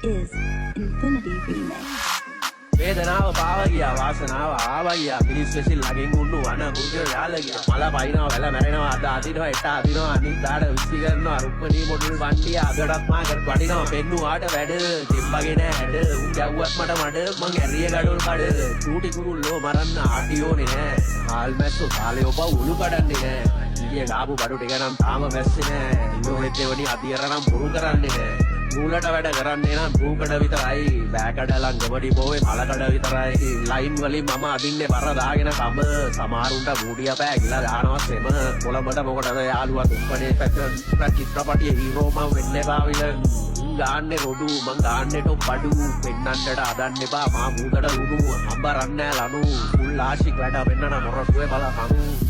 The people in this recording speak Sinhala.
is Infinity Remix. වේදනාව පාව ගියා වාසනාව ආවා ගියා පිලිස් වෙසිල් ළඟින් උන්නු අන මුද යාල ගියා මල පයින්නවා වැල මැරෙනවා අද අදිනවා එට අදිනවා අනිද්දාට විසි කරනවා රුක්මනී මොඩල් වණ්ඩිය අදටත් මාකට වඩිනවා පෙන්නුවාට වැඩ දෙම්බගේ නෑ හැඩ උන් ගැව්වත් මට මඩ මං ඇරිය ගඩොල් කඩ චූටි කුරුල්ලෝ මරන්න ආටියෝනේ නෑ හාල් මැස්සෝ කාලේ ඔබ උළු කඩන්නේ නෑ ඊයේ ගාපු බඩු ටික නම් තාම මැස්සේ නෑ ඉන්නෝනෙත් එවනි අතියරනම් පුරු කරන්නේ නෑ මූලට වැඩ කරන්නේ නම් භූකඩ විතරයි බෑකඩ ළඟමඩි පොවේ මලකඩ විතරයි ලයින් වලින් මම අදින්නේ බර දාගෙන කම සමහරුන්ට බූඩිය පෑගිලා දානවා සෙම කොළඹට මොකටද යාළුවා දුප්පනේ පැත්තට චිත්‍රපටියේ හීරෝ මම වෙන්න එපා විලන් ගාන්නේ රොඩු මං ගාන්නේ ටොප් බඩු පෙන්නන්නට අදන්න එපා මා මූදට උඩු අඹරන්නේ ලනු ෆුල් ආශික් වැඩ වෙන්න නම් මොරටුවේ බලහමු